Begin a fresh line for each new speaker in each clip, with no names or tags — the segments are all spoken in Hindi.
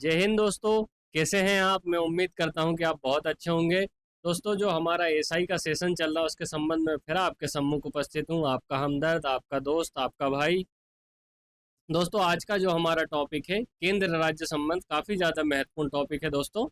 जय हिंद दोस्तों। कैसे हैं आप? मैं उम्मीद करता हूं कि आप बहुत अच्छे होंगे। दोस्तों, जो हमारा एसआई का सेशन चल रहा है उसके संबंध में फिर आपके सम्मुख उपस्थित हूं, आपका हमदर्द, आपका दोस्त, आपका भाई। दोस्तों, आज का जो हमारा टॉपिक है केंद्र राज्य संबंध, काफ़ी ज़्यादा महत्वपूर्ण टॉपिक है दोस्तों।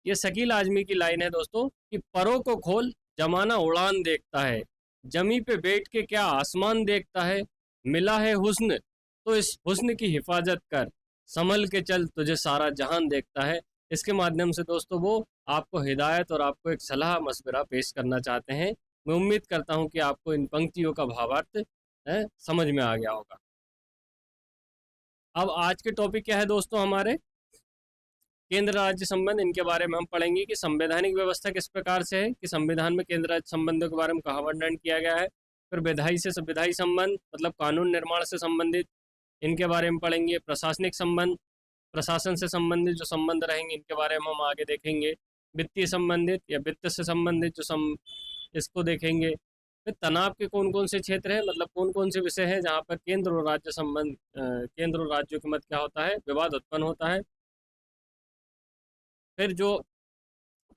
ये शकील आजमी की लाइन है दोस्तों कि परों को खोल, जमाना उड़ान देखता है, जमी पे बैठ के क्या आसमान देखता है, मिला है हुस्न तो इस हुस्न की हिफाजत कर, संभल के चल तुझे सारा जहान देखता है। इसके माध्यम से दोस्तों वो आपको हिदायत और आपको एक सलाह मशवरा पेश करना चाहते हैं। मैं उम्मीद करता हूं कि आपको इन पंक्तियों का भावार्थ समझ में आ गया होगा। अब आज के टॉपिक क्या है दोस्तों हमारे? केंद्र राज्य संबंध। इनके बारे में हम पढ़ेंगे कि संवैधानिक व्यवस्था किस प्रकार से है, कि संविधान में केंद्र राज्य संबंधों के बारे में कहाँ वर्णन किया गया है। फिर विधायी संबंध मतलब कानून निर्माण से संबंधित, इनके बारे में पढ़ेंगे। प्रशासनिक संबंध, प्रशासन से संबंधित जो संबंध रहेंगे इनके बारे में हम आगे देखेंगे। वित्तीय संबंधित या वित्त से संबंधित इसको देखेंगे। फिर तनाव के कौन कौन से क्षेत्र हैं, मतलब कौन कौन से विषय हैं जहाँ पर केंद्र और राज्य संबंध, केंद्र और राज्यों के मध्य क्या होता है, विवाद उत्पन्न होता है। फिर जो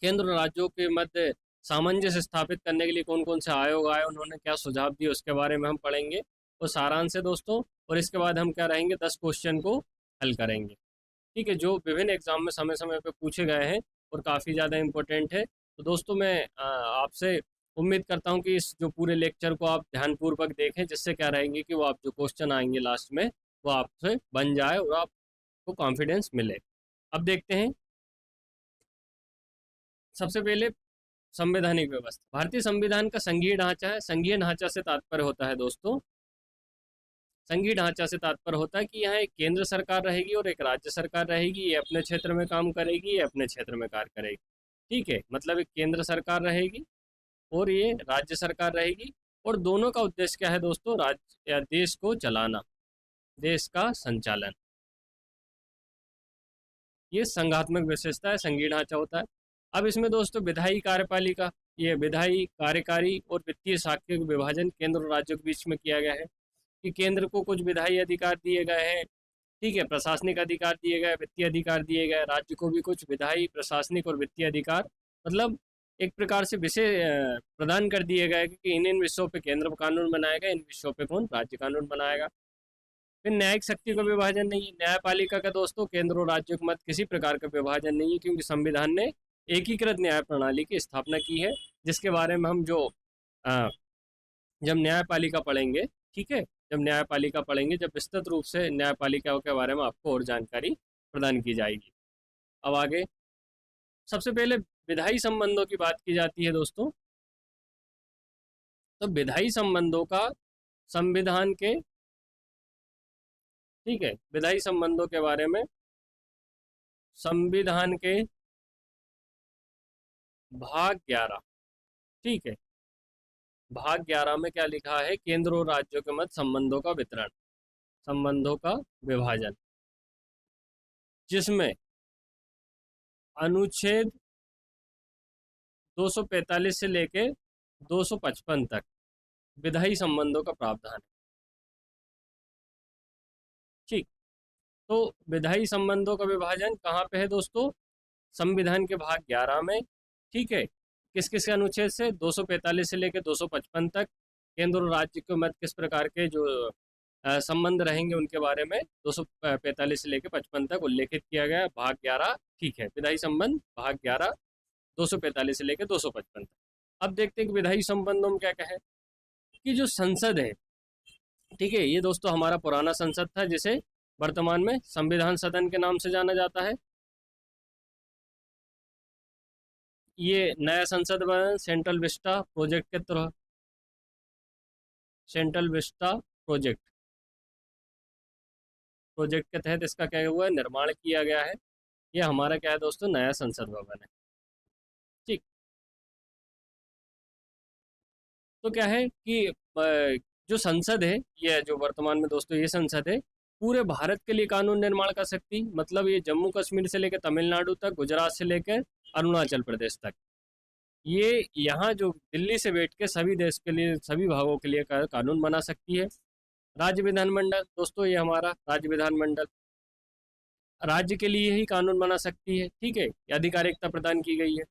केंद्र और राज्यों के मध्य सामंजस्य स्थापित करने के लिए कौन कौन से आयोग आए, उन्होंने क्या सुझाव दिए, उसके बारे में हम पढ़ेंगे। वो सारांश है दोस्तों। और इसके बाद हम क्या रहेंगे, 10 क्वेश्चन को हल करेंगे। ठीक है, जो विभिन्न एग्जाम में समय समय पे पूछे गए हैं और काफ़ी ज़्यादा इम्पोर्टेंट है। तो दोस्तों, मैं आपसे उम्मीद करता हूँ कि इस जो पूरे लेक्चर को आप ध्यानपूर्वक देखें, जिससे क्या रहेंगे कि वो आप जो क्वेश्चन आएंगे लास्ट में वो आपसे बन जाए और आपको कॉन्फिडेंस मिले। अब देखते हैं। सबसे पहले संवैधानिक व्यवस्था। भारतीय संविधान का संघीय ढांचा है। संघीय ढांचा से तात्पर्य होता है दोस्तों, संघीय ढांचा से तात्पर्य होता है कि यहाँ एक केंद्र सरकार रहेगी और एक राज्य सरकार रहेगी। ये अपने क्षेत्र में काम करेगी, ये अपने क्षेत्र में कार्य करेगी। ठीक है, मतलब एक केंद्र सरकार रहेगी और ये राज्य सरकार रहेगी। और दोनों का उद्देश्य क्या है दोस्तों? राज्य या देश को चलाना, देश का संचालन। ये संघात्मक विशेषता है, संघीय ढांचा होता है। अब इसमें दोस्तों विधायी कार्यपालिका, ये विधायी, कार्यकारी और वित्तीय शाखा का विभाजन केंद्र और राज्यों के बीच में किया गया है कि केंद्र को कुछ विधायी अधिकार दिए गए हैं, ठीक है, प्रशासनिक अधिकार दिए गए, वित्तीय अधिकार दिए गए। राज्य को भी कुछ विधायी, प्रशासनिक और वित्तीय अधिकार, मतलब एक प्रकार से विषय प्रदान कर दिए गए कि इन विषयों पे केंद्र कानून बनाएगा, इन विषयों पे कौन, राज्य कानून बनाएगा। फिर न्यायिक शक्ति का विभाजन नहीं है। न्यायपालिका का दोस्तों केंद्र और राज्यों के मध्य किसी प्रकार का विभाजन नहीं है, क्योंकि संविधान ने एकीकृत न्याय प्रणाली की स्थापना की है, जिसके बारे में हम अ, जब न्यायपालिका पढ़ेंगे, ठीक है, जब न्यायपालिका पढ़ेंगे, जब विस्तृत रूप से न्यायपालिका के बारे में आपको और जानकारी प्रदान की जाएगी। अब आगे, सबसे पहले विधायी संबंधों की बात की जाती है दोस्तों। तो विधायी संबंधों का संविधान के, ठीक है, विधायी संबंधों के बारे में संविधान के भाग 11, ठीक है, भाग 11 में क्या लिखा है? केंद्र और राज्यों के मध्य संबंधों का वितरण, संबंधों का विभाजन, जिसमें अनुच्छेद 245 से लेके 255 तक विधायी संबंधों का प्रावधान है। ठीक, तो विधायी संबंधों का विभाजन कहाँ पे है दोस्तों? संविधान के भाग 11 में। ठीक है, किस किस अनुच्छेद से? 245 से लेकर 255 तक केंद्र और राज्य के मध्य किस प्रकार के जो संबंध रहेंगे उनके बारे में 245 से लेकर 55 तक उल्लेखित किया गया है, भाग 11। ठीक है, विधायी संबंध भाग 11, 245 से लेकर 255 तक। अब देखते हैं कि विधायी संबंधों में क्या क्या है। कि जो संसद है, ठीक है, ये दोस्तों हमारा पुराना संसद था, जिसे वर्तमान में संविधान सदन के नाम से जाना जाता है। ये नया संसद भवन सेंट्रल विस्टा प्रोजेक्ट के तहत, सेंट्रल विस्टा प्रोजेक्ट प्रोजेक्ट के तहत इसका क्या हुआ है, निर्माण किया गया है। ये हमारा क्या है दोस्तों, नया संसद भवन है। ठीक, तो क्या है कि जो संसद है, ये जो वर्तमान में दोस्तों ये संसद है, पूरे भारत के लिए कानून निर्माण कर सकती, मतलब ये जम्मू कश्मीर से लेकर तमिलनाडु तक, गुजरात से लेकर अरुणाचल प्रदेश तक, ये यहाँ जो दिल्ली से बैठ के सभी देश के लिए, सभी भागों के लिए कानून बना सकती है। राज्य विधानमंडल दोस्तों, ये हमारा राज्य विधानमंडल, राज्य के लिए ही कानून बना सकती है, ठीक है, ये आधिकारिकता प्रदान की गई है।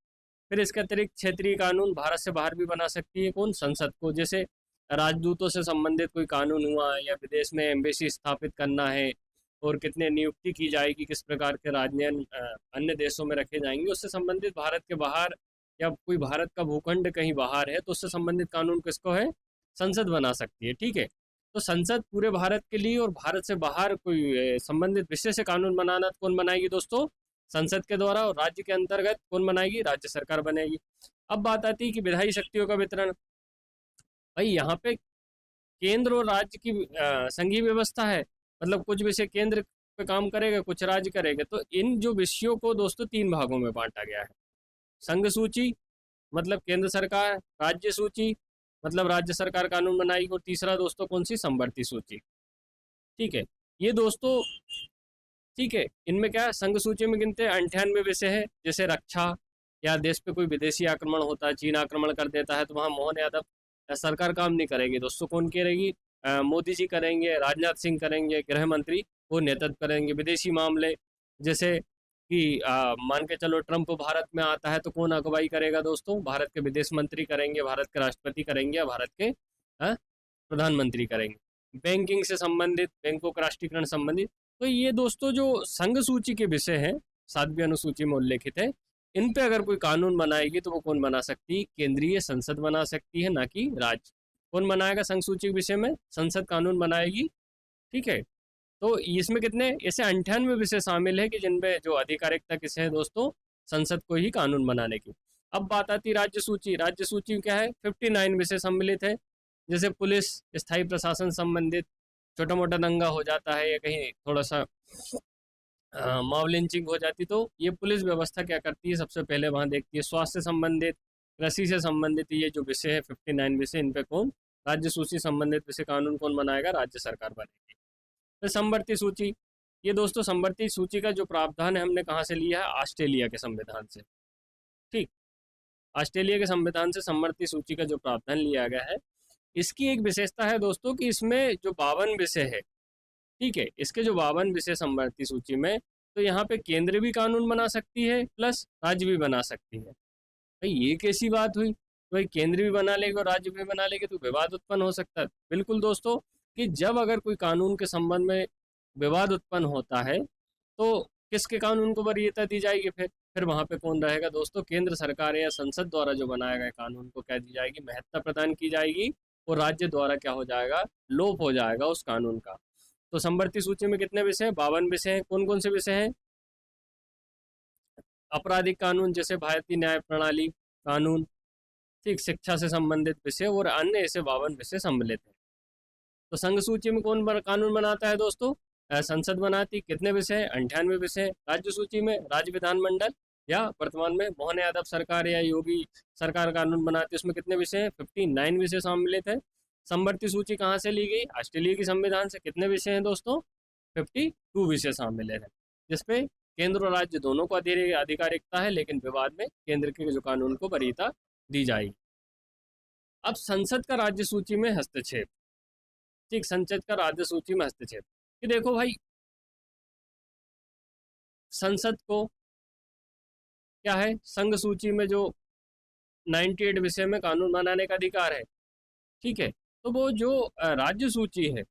फिर इसके अतिरिक्त क्षेत्रीय कानून भारत से बाहर भी बना सकती है, कौन? संसद को। जैसे राजदूतों से संबंधित कोई कानून हुआ, या विदेश में एम्बेसी स्थापित करना है, और कितने नियुक्ति की जाएगी, किस प्रकार के राजनयन अन्य देशों में रखे जाएंगे, उससे संबंधित भारत के बाहर, या कोई भारत का भूखंड कहीं बाहर है तो उससे संबंधित कानून किसको है? संसद बना सकती है, ठीक है। तो संसद पूरे भारत के लिए और भारत से बाहर कोई संबंधित विषय से कानून बनाना कौन बनाएगी दोस्तों? संसद के द्वारा। और राज्य के अंतर्गत कौन बनाएगी? राज्य सरकार बनेगी। अब बात आती है कि विधायी शक्तियों का वितरण। भाई यहाँ पे केंद्र और राज्य की संघीय व्यवस्था है, मतलब कुछ विषय केंद्र पे काम करेगा, कुछ राज्य करेगा। तो इन जो विषयों को दोस्तों 3 भागों में बांटा गया है। संघ सूची मतलब केंद्र सरकार, राज्य सूची मतलब राज्य सरकार कानून बनाएगी, और तीसरा दोस्तों कौन सी? समवर्ती सूची, ठीक है। ये दोस्तों, ठीक है, इनमें क्या है? संघ सूची में गिनते हैं 98 विषय है, जैसे रक्षा, या देश पे कोई विदेशी आक्रमण होता है, चीन आक्रमण कर देता है, तो वहाँ मोहन यादव सरकार काम नहीं करेगी दोस्तों, कौन करेगी? मोदी जी करेंगे, राजनाथ सिंह करेंगे, गृह मंत्री वो नेतृत्व करेंगे। विदेशी मामले जैसे कि मान के चलो ट्रंप भारत में आता है तो कौन अगुवाई करेगा दोस्तों? भारत के विदेश मंत्री करेंगे, भारत के राष्ट्रपति करेंगे, या भारत के प्रधानमंत्री करेंगे। बैंकिंग से संबंधित, बैंकों का राष्ट्रीयकरण संबंधित। तो ये दोस्तों जो संघ सूची के विषय हैं, 7वीं अनुसूची में उल्लेखित है, इन पे अगर कोई कानून बनाएगी तो वो कौन बना सकती है? केंद्रीय संसद बना सकती है, ना कि राज्य। कौन बनाएगा संघ सूची के विषय में? संसद कानून बनाएगी, ठीक है। तो इसमें कितने, ऐसे 98 विषय शामिल है कि जिनमें जो आधिकारिकता किसे है दोस्तों? संसद को ही कानून बनाने की। अब बात आती है राज्य सूची। राज्य सूची में क्या है? 59 विषय सम्मिलित है। जैसे पुलिस, स्थायी प्रशासन संबंधित, छोटा मोटा दंगा हो जाता है, या कहीं थोड़ा सा मॉब लिंचिंग हो जाती, तो ये पुलिस व्यवस्था क्या करती है? सबसे पहले वहाँ देखती है। स्वास्थ्य संबंधित, कृषि से संबंधित ये जो विषय है 59 विषय, इन पे कौन? राज्य सूची संबंधित विषय कानून कौन बनाएगा? राज्य सरकार बनेगी। फिर समवर्ती सूची। ये दोस्तों समवर्ती सूची का जो प्रावधान है हमने कहाँ से लिया है? ऑस्ट्रेलिया के संविधान से, ठीक। ऑस्ट्रेलिया के संविधान से समवर्ती सूची का जो प्रावधान लिया गया है, इसकी एक विशेषता है दोस्तों कि इसमें जो 52 विषय है, ठीक है, इसके जो 52 विषय समवर्ती सूची में, तो यहाँ पे केंद्र भी कानून बना सकती है प्लस राज्य भी बना सकती है। भाई ये कैसी बात हुई? तो भाई केंद्र भी बना लेगा और राज्य भी बना लेगा तो विवाद उत्पन्न हो सकता है। बिल्कुल दोस्तों, कि जब अगर कोई कानून के संबंध में विवाद उत्पन्न होता है तो किसके कानून को वरीयता दी जाएगी? फिर वहां पे कौन रहेगा दोस्तों? केंद्र सरकार या संसद द्वारा जो बनाया गया कानून को क्या दी जाएगी? महत्ता प्रदान की जाएगी, और राज्य द्वारा क्या हो जाएगा? लोप हो जाएगा उस कानून का। तो समवर्ती सूची में कितने विषय हैं? 52 विषय हैं। कौन कौन से विषय हैं? आपराधिक कानून जैसे भारतीय न्याय प्रणाली कानून, ठीक, शिक्षा से संबंधित विषय और अन्य ऐसे 52 विषय सम्मिलित हैं। तो संघ सूची में कौन कानून बनाता है दोस्तों? संसद बनाती। कितने विषय हैं? 98 विषय हैं। राज्य सूची में राज्य विधानमंडल, या वर्तमान में मोहन यादव सरकार या योगी सरकार कानून बनाती है, उसमें कितने विषय हैं? 59 विषय सम्मिलित है। समवर्ती सूची कहाँ से ली गई? ऑस्ट्रेलिया की संविधान से। कितने विषय हैं दोस्तों? 52 विषय शामिल है, जिसपे केंद्र और राज्य दोनों को आधिकारिकता है, लेकिन विवाद में केंद्र के जो कानून को वरीयता दी जाएगी। अब संसद का राज्य सूची में हस्तक्षेप, ठीक, संसद का राज्य सूची में हस्तक्षेप। कि देखो भाई, संसद को क्या है? संघ सूची में जो 98 विषय में कानून बनाने का अधिकार है, ठीक है। तो वो जो राज्य सूची है,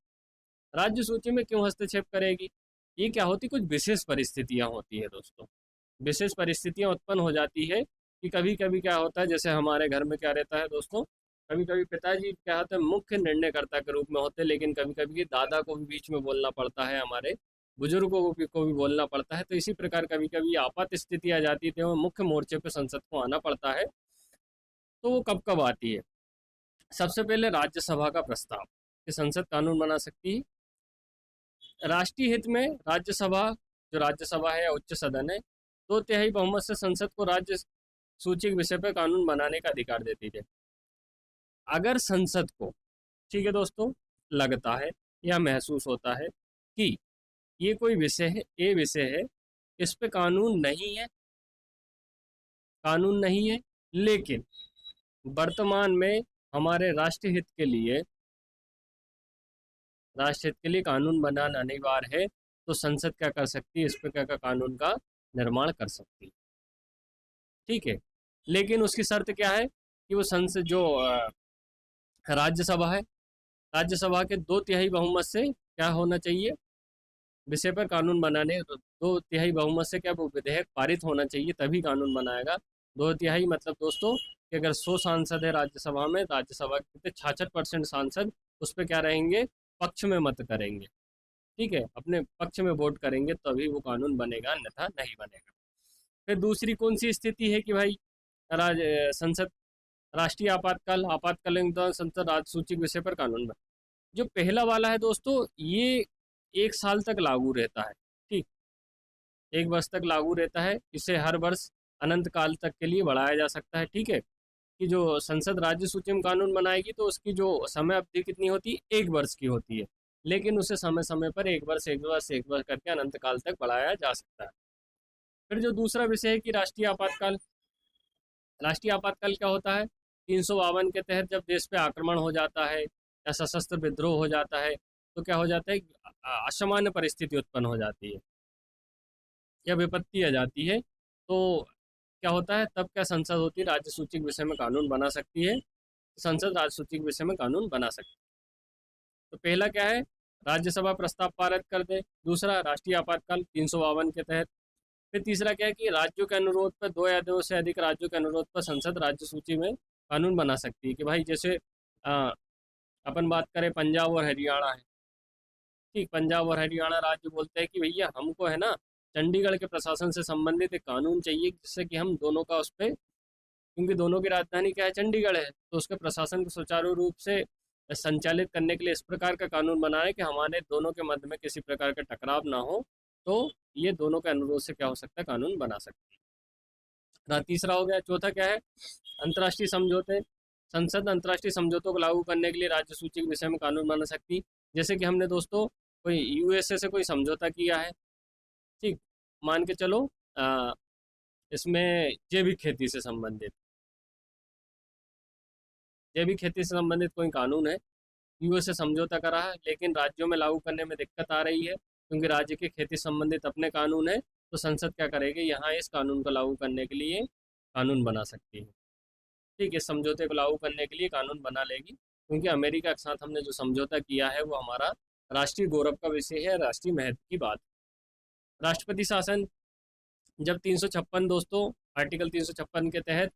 राज्य सूची में क्यों हस्तक्षेप करेगी? ये क्या होती? कुछ विशेष परिस्थितियां होती है दोस्तों। विशेष परिस्थितियां उत्पन्न हो जाती है कि कभी कभी क्या होता है, जैसे हमारे घर में क्या रहता है दोस्तों, कभी कभी पिताजी क्या होता है, मुख्य निर्णयकर्ता के रूप में होते हैं, लेकिन कभी कभी दादा को भी बीच में बोलना पड़ता है, हमारे बुजुर्गों को भी बोलना पड़ता है। तो इसी प्रकार कभी कभी आपात स्थिति आ जाती है तो मुख्य मोर्चे पर संसद को आना पड़ता है। तो वो कब कब आती है? सबसे पहले राज्यसभा का प्रस्ताव, कि संसद कानून बना सकती है। राष्ट्रीय हित में राज्यसभा, जो राज्यसभा है या उच्च सदन है, 2/3 बहुमत से संसद को राज्य सूची के विषय पर कानून बनाने का अधिकार देती है। अगर संसद को, ठीक है दोस्तों, लगता है या महसूस होता है कि ये कोई विषय है, ये विषय है, इस पे कानून नहीं है, कानून नहीं है, लेकिन वर्तमान में हमारे राष्ट्रीय हित के लिए कानून बनाना अनिवार्य है, तो संसद क्या कर सकती है, इस पर क्या कानून का निर्माण कर सकती है। ठीक है, लेकिन उसकी शर्त क्या है कि वो संसद जो राज्यसभा है, राज्यसभा के 2/3 बहुमत से क्या होना चाहिए, विषय पर कानून बनाने 2/3 बहुमत से क्या वो विधेयक पारित होना चाहिए, तभी कानून बनाएगा। 2/3 मतलब दोस्तों कि अगर 100 सांसद है राज्यसभा में, राज्यसभा के कितने 66% सांसद उस पर क्या रहेंगे, पक्ष में मत करेंगे। ठीक है, अपने पक्ष में वोट करेंगे तभी वो कानून बनेगा, अन्यथा नहीं बनेगा। फिर दूसरी कौन सी स्थिति है कि भाई संसद राष्ट्रीय आपातकाल, आपातकालीन दौरान संसद राजसूची विषय पर कानून बने। जो पहला वाला है दोस्तों, ये 1 साल तक लागू रहता है। ठीक, 1 वर्ष तक लागू रहता है, इसे हर वर्ष अनंत काल तक के लिए बढ़ाया जा सकता है। ठीक है, कि जो संसद राज्य सूची में कानून बनाएगी तो उसकी जो समय अवधि कितनी होती है, 1 वर्ष की होती है, लेकिन उसे समय समय पर 1 वर्ष 1 वर्ष 1 वर्ष करके अनंत काल तक बढ़ाया जा सकता है। फिर जो दूसरा विषय है कि राष्ट्रीय आपातकाल, राष्ट्रीय आपातकाल क्या होता है, 352 के तहत जब देश पे आक्रमण हो जाता है या सशस्त्र विद्रोह हो जाता है, तो क्या हो जाता है, असामान्य परिस्थिति उत्पन्न हो जाती है या विपत्ति आ जाती है, तो क्या होता है, तब क्या संसद होती है राज्य सूची के विषय में कानून बना सकती है, संसद राज्य सूची के विषय में कानून बना सकती है। तो पहला क्या है, राज्यसभा प्रस्ताव पारित कर दे, दूसरा राष्ट्रीय आपातकाल 352 के तहत, फिर तीसरा क्या है कि राज्यों के अनुरोध पर 2 या 2 से अधिक राज्यों के अनुरोध पर संसद राज्य सूची में कानून बना सकती है। कि भाई जैसे अपन बात करें पंजाब और हरियाणा है, ठीक, पंजाब और हरियाणा राज्य बोलते हैं कि भैया हमको है ना चंडीगढ़ के प्रशासन से संबंधित एक कानून चाहिए, जिससे कि हम दोनों का उस पर, क्योंकि दोनों की राजधानी क्या है, चंडीगढ़ है, तो उसके प्रशासन को सुचारू रूप से संचालित करने के लिए इस प्रकार का कानून बनाए कि हमारे दोनों के मध्य में किसी प्रकार का टकराव ना हो, तो ये दोनों के अनुरोध से क्या हो सकता है, कानून बना सकते हैं। तीसरा हो गया, चौथा क्या है, अंतर्राष्ट्रीय समझौते, संसद अंतर्राष्ट्रीय समझौतों को लागू करने के लिए राज्य सूची के विषय में कानून बना सकती। जैसे कि हमने दोस्तों कोई यूएसए से कोई समझौता किया है, ठीक, मान के चलो इसमें जैविक खेती से संबंधित, जैविक खेती से संबंधित कोई कानून है, यूएस से समझौता करा है, लेकिन राज्यों में लागू करने में दिक्कत आ रही है क्योंकि राज्य के खेती संबंधित अपने कानून है, तो संसद क्या करेगी, यहाँ इस कानून को लागू करने के लिए कानून बना सकती है। ठीक है, इस समझौते को लागू करने के लिए कानून बना लेगी, क्योंकि अमेरिका के साथ हमने जो समझौता किया है वो हमारा राष्ट्रीय गौरव का विषय है, राष्ट्रीय महत्व की बात। राष्ट्रपति शासन, जब 356 दोस्तों, आर्टिकल 356 के तहत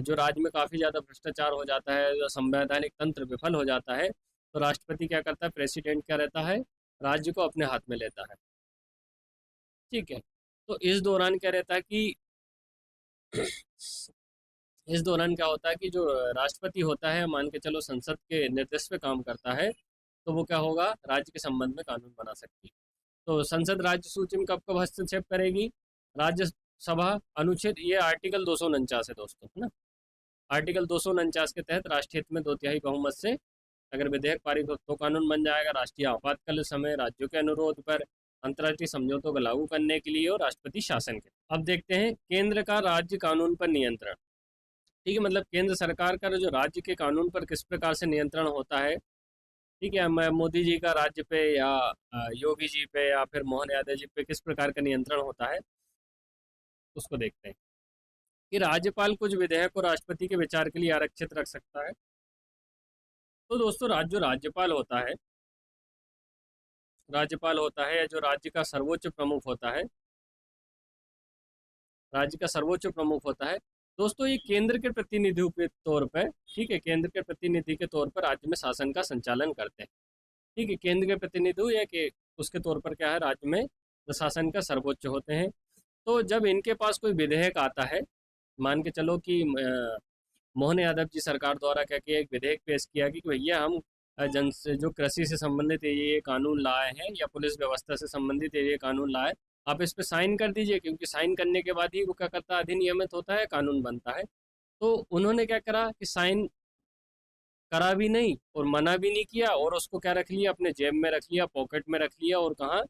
जो राज्य में काफ़ी ज़्यादा भ्रष्टाचार हो जाता है, जो संवैधानिक तंत्र विफल हो जाता है, तो राष्ट्रपति क्या करता है, प्रेसिडेंट क्या रहता है, राज्य को अपने हाथ में लेता है। ठीक है, तो इस दौरान क्या रहता है कि इस दौरान क्या होता है कि जो राष्ट्रपति होता है, मान के चलो संसद के निर्देश पे काम करता है, तो वो क्या होगा, राज्य के संबंध में कानून बना सकती है। तो संसद राज्य सूची में कब कब हस्तक्षेप करेगी, राज्यसभा अनुच्छेद, ये आर्टिकल 249 है दोस्तों, है ना, आर्टिकल 249 के तहत राष्ट्रीय हित में 2/3 बहुमत से अगर विधेयक पारित हो तो कानून बन जाएगा। राष्ट्रीय आपातकाल समय राज्यों के अनुरोध पर अंतर्राष्ट्रीय समझौतों को लागू करने के लिए और राष्ट्रपति शासन के। अब देखते हैं केंद्र का राज्य कानून पर नियंत्रण। ठीक है, मतलब केंद्र सरकार का जो राज्य के कानून पर किस प्रकार से नियंत्रण होता है। ठीक है, मैं मोदी जी का राज्य पे या योगी जी पे या फिर मोहन यादव जी पे किस प्रकार का नियंत्रण होता है, उसको देखते हैं कि राज्यपाल कुछ विधेयक को राष्ट्रपति के विचार के लिए आरक्षित रख सकता है। तो दोस्तों जो राज्यपाल होता है, राज्यपाल होता है या जो राज्य का सर्वोच्च प्रमुख होता है, राज्य का सर्वोच्च प्रमुख होता है दोस्तों, ये केंद्र के प्रतिनिधि के तौर पर, ठीक है, केंद्र के प्रतिनिधि के तौर पर राज्य में शासन का संचालन करते हैं। ठीक है, केंद्र के प्रतिनिधि या कि उसके तौर पर क्या है, राज्य में प्रशासन का सर्वोच्च होते हैं। तो जब इनके पास कोई विधेयक आता है, मान के चलो कि मोहन यादव जी सरकार द्वारा क्या किया, एक विधेयक पेश किया कि भैया हम जो कृषि से संबंधित ये कानून लाए हैं या पुलिस व्यवस्था से संबंधित ये कानून लाए, आप इस पर साइन कर दीजिए, क्योंकि साइन करने के बाद ही वो क्या करता है, अधिनियमित होता है, कानून बनता है। तो उन्होंने क्या करा कि साइन करा भी नहीं और मना भी नहीं किया, और उसको क्या रख लिया, अपने जेब में रख लिया, पॉकेट में रख लिया, और कहा,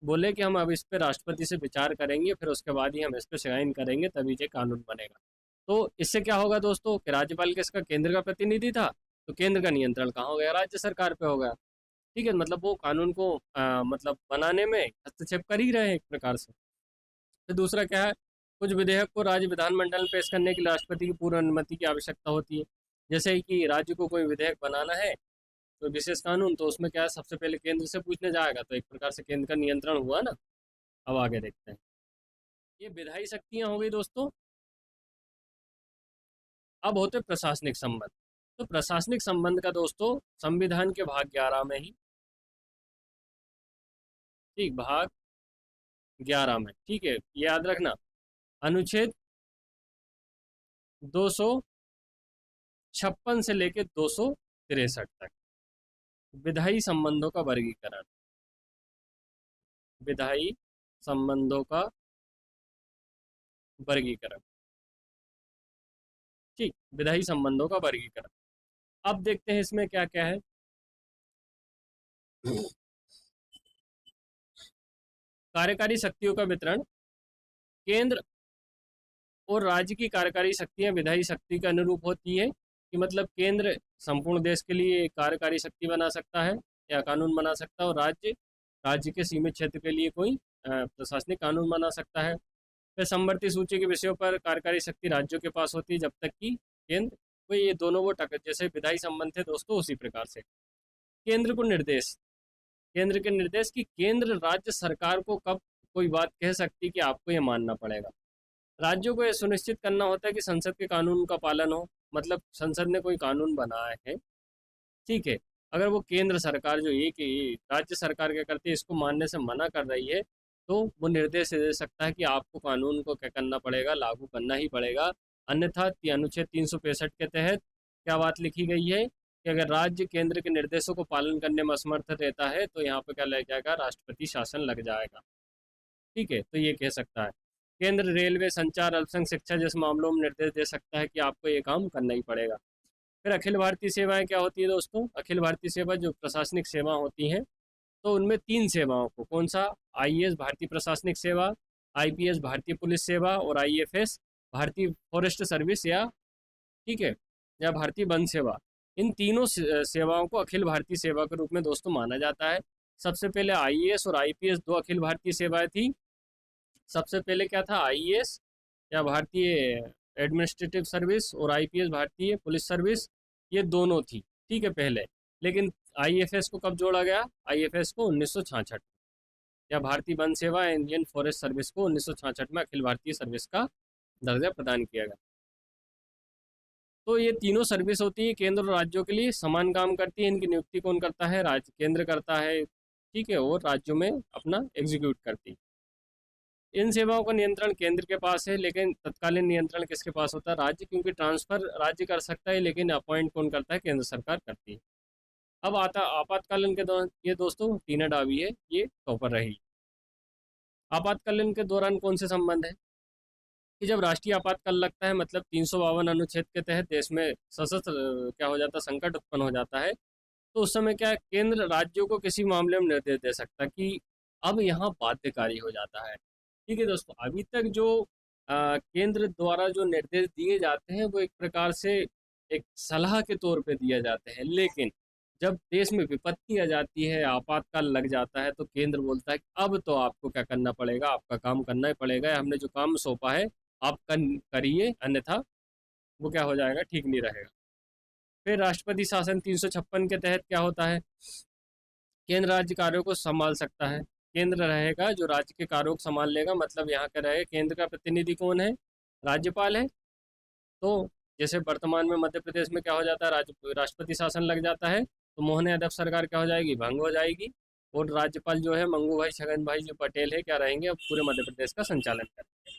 बोले कि हम अब इस पे राष्ट्रपति से विचार करेंगे, फिर उसके बाद ही हम इस पे साइन करेंगे, तभी ये कानून बनेगा। तो इससे क्या होगा दोस्तों कि राज्यपाल किसका, केंद्र का प्रतिनिधि था, तो केंद्र का नियंत्रण कहाँ हो गया, राज्य सरकार पे हो गया। ठीक है, मतलब वो कानून को मतलब बनाने में हस्तक्षेप कर ही रहे हैं एक प्रकार से। फिर दूसरा क्या है, कुछ विधेयक को राज्य विधानमंडल में पेश करने के लिए राष्ट्रपति की पूर्व अनुमति की आवश्यकता होती है। जैसे कि राज्य को कोई विधेयक बनाना है, तो विशेष कानून, तो उसमें क्या है, सबसे पहले केंद्र से पूछने जाएगा, तो एक प्रकार से केंद्र का नियंत्रण हुआ ना। अब आगे देखते हैं, ये विधायी शक्तियां हो गई दोस्तों। अब होते प्रशासनिक संबंध। तो प्रशासनिक संबंध का दोस्तों संविधान के भाग 11 में ही, ठीक, भाग 11 में, ठीक है, याद रखना, अनुच्छेद 256 से लेकर 263 तक विधायी संबंधों का वर्गीकरण, विधायी संबंधों का वर्गीकरण, ठीक, विधायी संबंधों का वर्गीकरण। अब देखते हैं इसमें क्या क्या है। कार्यकारी शक्तियों का वितरण, केंद्र और राज्य की कार्यकारी शक्तियां विधायी शक्ति के अनुरूप होती है, कि मतलब केंद्र संपूर्ण देश के लिए कार्यकारी शक्ति बना सकता है या कानून बना सकता है, और राज्य राज्य के सीमित क्षेत्र के लिए कोई प्रशासनिक कानून बना सकता है। फिर समवर्ती सूची के विषयों पर कार्यकारी शक्ति राज्यों के पास होती है, जब तक कि केंद्र को, ये दोनों वो टक्कर, जैसे विधायी संबंध थे दोस्तों, उसी प्रकार से केंद्र को निर्देश, केंद्र के निर्देश, की केंद्र राज्य सरकार को कब कोई बात कह सकती है कि आपको ये मानना पड़ेगा। राज्यों को यह सुनिश्चित करना होता है कि संसद के कानून का पालन हो, मतलब संसद ने कोई कानून बनाया है, ठीक है, अगर वो केंद्र सरकार जो एक राज्य सरकार क्या करती है, इसको मानने से मना कर रही है, तो वो निर्देश दे सकता है कि आपको कानून को क्या करना पड़ेगा, लागू करना ही पड़ेगा। अन्यथा अनुच्छेद 365 के तहत क्या बात लिखी गई है, कि अगर राज्य केंद्र के निर्देशों को पालन करने में असमर्थ रहता है, तो यहाँ पर क्या लग जाएगा, राष्ट्रपति शासन लग जाएगा, ठीक है, तो ये कह सकता है। केंद्र रेलवे, संचार, अल्पसंख्यक शिक्षा जैसे मामलों में निर्देश दे सकता है कि आपको ये काम करना ही पड़ेगा। फिर अखिल भारतीय सेवाएं क्या होती है दोस्तों, अखिल भारतीय सेवा जो प्रशासनिक सेवा होती हैं, तो उनमें 3 सेवाओं को, कौन सा, आईएएस भारतीय प्रशासनिक सेवा, आईपीएस भारतीय पुलिस सेवा, और आईएफएस भारतीय फॉरेस्ट सर्विस, या ठीक है, या भारतीय वन सेवा, इन तीनों सेवाओं को अखिल भारतीय सेवा के रूप में दोस्तों माना जाता है। सबसे पहले आईएएस और आईपीएस दो अखिल भारतीय सेवाएं थी। सबसे पहले क्या था, आईएएस या भारतीय एडमिनिस्ट्रेटिव सर्विस, और आईपीएस भारतीय पुलिस सर्विस, ये दोनों थी, ठीक है, पहले। लेकिन आईएफएस को कब जोड़ा गया, आईएफएस को 1966, या भारतीय वन सेवा इंडियन फॉरेस्ट सर्विस को 1966 में अखिल भारतीय सर्विस का दर्जा प्रदान किया गया। तो ये तीनों सर्विस होती है, केंद्र और राज्यों के लिए समान काम करती है। इनकी नियुक्ति कौन करता है, राज्य, केंद्र करता है, ठीक है, और राज्यों में अपना एग्जीक्यूट करती है। इन सेवाओं का नियंत्रण केंद्र के पास है, लेकिन तत्कालीन नियंत्रण किसके पास होता है, राज्य, क्योंकि ट्रांसफर राज्य कर सकता है, लेकिन अपॉइंट कौन करता है, केंद्र सरकार करती है। अब आता आपातकालीन के दौरान, ये दोस्तों टीना डावी है, ये टॉपर रही। आपातकालीन के दौरान कौन से संबंध है, कि जब राष्ट्रीय आपातकाल लगता है, मतलब 352 अनुच्छेद के तहत देश में सशस्त्र क्या हो जाता है, संकट उत्पन्न हो जाता है, तो उस समय क्या है, केंद्र राज्यों को किसी मामले में निर्देश दे सकता है, कि अब यहाँ बाध्यकारी हो जाता है। ठीक है दोस्तों, अभी तक जो केंद्र द्वारा जो निर्देश दिए जाते हैं, वो एक प्रकार से एक सलाह के तौर पे दिए जाते हैं, लेकिन जब देश में विपत्ति आ जाती है, आपातकाल लग जाता है, तो केंद्र बोलता है कि अब तो आपको क्या करना पड़ेगा, आपका काम करना ही पड़ेगा, हमने जो काम सौंपा है आप करिए, अन्यथा वो क्या हो जाएगा, ठीक नहीं रहेगा। फिर राष्ट्रपति शासन 356 के तहत क्या होता है, केंद्र राज्य कार्यों को संभाल सकता है, केंद्र रहेगा जो राज्य के कार्यों को संभाल लेगा, मतलब यहाँ का रहेगा, केंद्र का प्रतिनिधि कौन है, राज्यपाल है। तो जैसे वर्तमान में मध्य प्रदेश में क्या हो जाता है, राष्ट्रपति शासन लग जाता है, तो मोहन यादव सरकार क्या हो जाएगी, भंग हो जाएगी, और राज्यपाल जो है मंगू भाई छगन भाई जो पटेल है क्या रहेंगे, अब पूरे मध्य प्रदेश का संचालन करेंगे।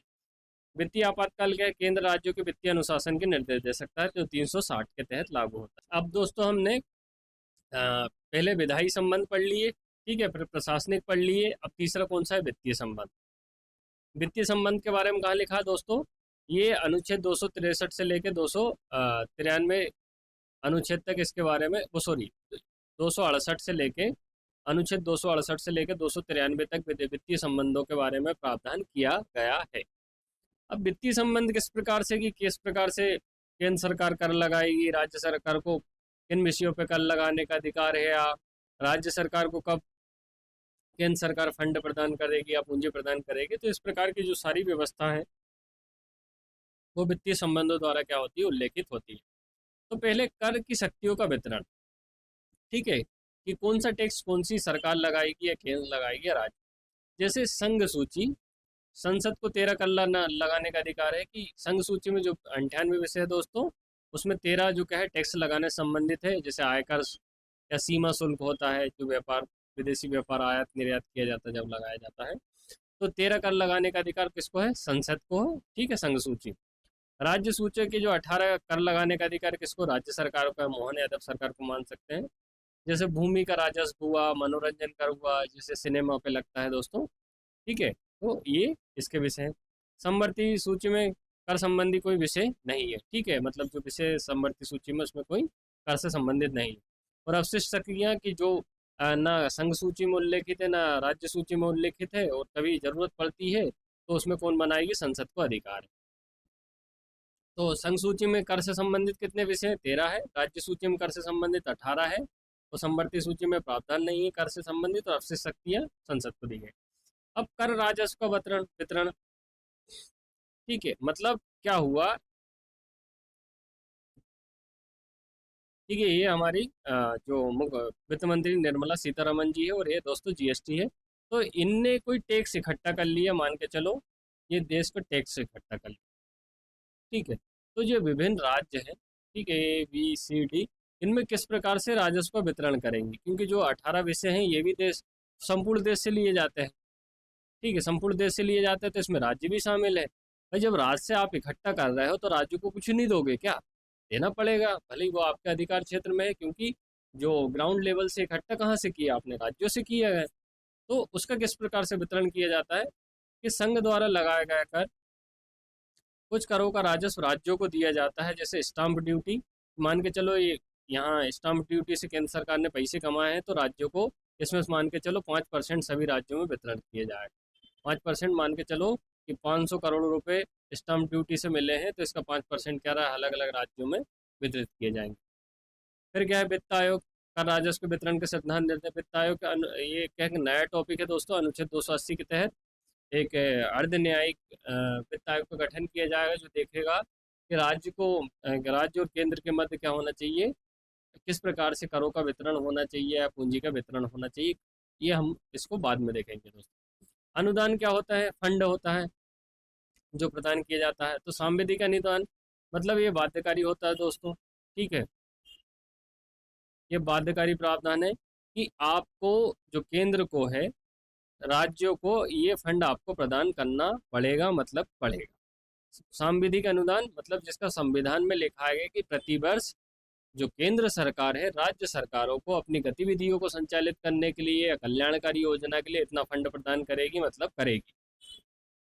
वित्तीय आपातकाल क्या है, केंद्र राज्यों के वित्तीय अनुशासन के निर्देश दे सकता है, तो 360 के तहत लागू होता है। अब दोस्तों हमने पहले विधायी संबंध पढ़ लिए, ठीक है, फिर प्रशासनिक पढ़ लिए, अब तीसरा कौन सा है, वित्तीय संबंध। वित्तीय संबंध के बारे में कहाँ लिखा है दोस्तों, ये अनुच्छेद 263 से लेकर 293 अनुच्छेद तक इसके बारे में, वो सॉरी 268 से लेके, अनुच्छेद 268 से लेकर 293 तक वित्तीय संबंधों के बारे में प्रावधान किया गया है। अब वित्तीय संबंध किस प्रकार से, कि किस प्रकार से केंद्र सरकार कर लगाएगी, राज्य सरकार को किन विषयों पर कर लगाने का अधिकार है, या राज्य सरकार को कब केंद्र सरकार फंड प्रदान करेगी या पूंजी प्रदान करेगी। तो इस प्रकार की जो सारी व्यवस्था है वो वित्तीय संबंधों द्वारा क्या होती है, उल्लेखित होती है। तो पहले कर की शक्तियों का वितरण, ठीक है, कि कौन सा टैक्स कौन सी सरकार लगाएगी या केंद्र लगाएगी या राज्य। जैसे संघ सूची, संसद को 13 कर लगाने का अधिकार है। कि संघ सूची में जो 98 विषय है दोस्तों, उसमें 13 जो क्या है टैक्स लगाने से संबंधित है। जैसे आयकर या सीमा शुल्क होता है, जो व्यापार विदेशी व्यापार आयात निर्यात किया जाता है जब लगाया जाता है। तो 13 कर लगाने का अधिकार किसको है, संसद को है, ठीक है, संघ सूची। राज्य सूची के जो 18 कर लगाने का अधिकार किसको, राज्य सरकार को है, मोहन यादव सरकार को मान सकते हैं। जैसे भूमि का राजस्व हुआ, मनोरंजन कर हुआ, जैसे सिनेमा पे लगता है दोस्तों, ठीक है, तो ये इसके विषय हैं। समवर्ती सूची में कर संबंधी कोई विषय नहीं है, ठीक है, मतलब जो विषय समवर्ती सूची में उसमें कोई कर से संबंधित नहीं है। और अवशिष्ट शक्तियाँ की जो ना संघ सूची में उल्लेखित है ना राज्य सूची में उल्लेखित है, और कभी जरूरत पड़ती है तो उसमें कौन बनाएगी, संसद को अधिकार है। तो संघ सूची में कर से संबंधित कितने विषय हैं, 13 है। राज्य सूची में कर से संबंधित 18 है। तो समवर्ती सूची में प्रावधान नहीं है कर से संबंधित, और अवशिष्ट शक्तियाँ संसद को दी गई। अब कर राजस्व का वितरण वितरण, ठीक है, मतलब क्या हुआ, ठीक है, ये हमारी जो वित्त मंत्री निर्मला सीतारमन जी है, और ये दोस्तों जीएसटी है। तो इनने कोई टैक्स इकट्ठा कर लिया, मान के चलो ये देश का टैक्स इकट्ठा कर लिया, ठीक है। तो जो विभिन्न राज्य हैं, ठीक है, A B C D, इनमें किस प्रकार से राजस्व का वितरण करेंगे, क्योंकि जो 18 विषय हैं ये भी देश संपूर्ण देश से लिए जाते हैं, ठीक है, संपूर्ण देश से लिए जाते हैं, तो इसमें राज्य भी शामिल है। भाई जब राज्य से आप इकट्ठा कर रहे हो तो राज्य को कुछ नहीं दोगे क्या, देना पड़ेगा, भले ही वो आपके अधिकार क्षेत्र में है, क्योंकि जो ग्राउंड लेवल से इकट्ठा कहाँ से किया आपने, राज्यों से किया है। तो उसका किस प्रकार से वितरण किया जाता है, कि संघ द्वारा लगाया गया कर, कुछ करों का राजस्व राज्यों को दिया जाता है। जैसे स्टाम्प ड्यूटी, मान के चलो ये यहाँ स्टाम्प ड्यूटी से केंद्र सरकार ने पैसे कमाए हैं, तो राज्यों को इसमें से मान के चलो 5% सभी राज्यों में वितरण किए जाएगा। 5% मान के चलो कि 500 करोड़ रुपए स्टाम्प ड्यूटी से मिले हैं, तो इसका 5% क्या रहा है, अलग अलग राज्यों में वितरित किए जाएंगे। फिर क्या है, वित्त आयोग का राजस्व के वितरण के सिद्धांत देते हैं। वित्त आयोग का ये क्या है, नया टॉपिक है दोस्तों। अनुच्छेद 280 के तहत एक अर्ध न्यायिक वित्त आयोग का गठन किया जाएगा, जो देखेगा कि राज्य और केंद्र के मध्य क्या होना चाहिए, किस प्रकार से करों का वितरण होना चाहिए या पूंजी का वितरण होना चाहिए। ये हम इसको बाद में देखेंगे दोस्तों। अनुदान क्या होता है, फंड होता है जो प्रदान किया जाता है। तो सांविधिक अनुदान मतलब ये बाध्यकारी होता है दोस्तों, ठीक है, ये बाध्यकारी प्रावधान है कि आपको जो केंद्र को है, राज्यों को ये फंड आपको प्रदान करना पड़ेगा, मतलब पड़ेगा। सांविधिक अनुदान मतलब जिसका संविधान में लिखा है कि प्रतिवर्ष जो केंद्र सरकार है राज्य सरकारों को अपनी गतिविधियों को संचालित करने के लिए या कल्याणकारी योजना के लिए इतना फंड प्रदान करेगी, मतलब करेगी,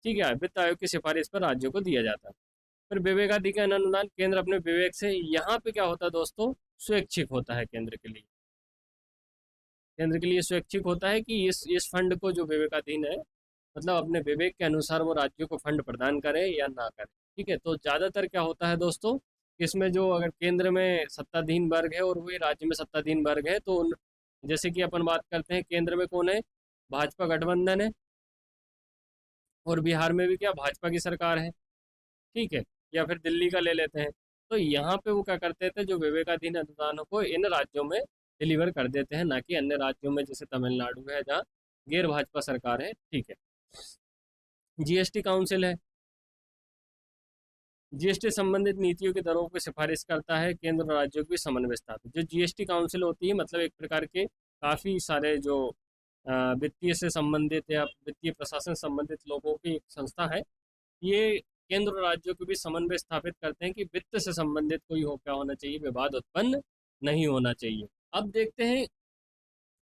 ठीक है। वित्त आयोग की सिफारिश पर राज्यों को दिया जाता है। फिर विवेकाधीन अनुदान, केंद्र अपने विवेक से, यहाँ पे क्या होता है दोस्तों, स्वैच्छिक होता है केंद्र के लिए। केंद्र के लिए स्वैच्छिक होता है कि इस फंड को जो विवेकाधीन है, मतलब अपने विवेक के अनुसार वो राज्यों को फंड प्रदान करे या ना करे, ठीक है। तो ज़्यादातर क्या होता है दोस्तों, इसमें जो अगर केंद्र में सत्ताधीन वर्ग है और वही राज्य में सत्ताधीन वर्ग है, तो उन जैसे कि अपन बात करते हैं केंद्र में कौन है, भाजपा गठबंधन है, और बिहार में भी क्या भाजपा की सरकार है, ठीक है, या फिर दिल्ली का ले लेते हैं। तो यहाँ पे वो क्या करते थे, जो विवेकाधीन अनुदानों को इन राज्यों में डिलीवर कर देते हैं, ना कि अन्य राज्यों में जैसे तमिलनाडु है जहाँ गैर भाजपा सरकार है, ठीक है। जीएसटी काउंसिल है, जीएसटी संबंधित नीतियों की दरों की सिफारिश करता है, केंद्र और राज्यों की समन्वय स्थापित। जो जीएसटी काउंसिल होती है मतलब एक प्रकार के काफ़ी सारे जो वित्तीय से संबंधित या वित्तीय प्रशासन से संबंधित लोगों की एक संस्था है। ये केंद्र और राज्यों के बीच समन्वय स्थापित करते हैं कि वित्त से संबंधित कोई हो क्या होना चाहिए, विवाद उत्पन्न नहीं होना चाहिए। अब देखते हैं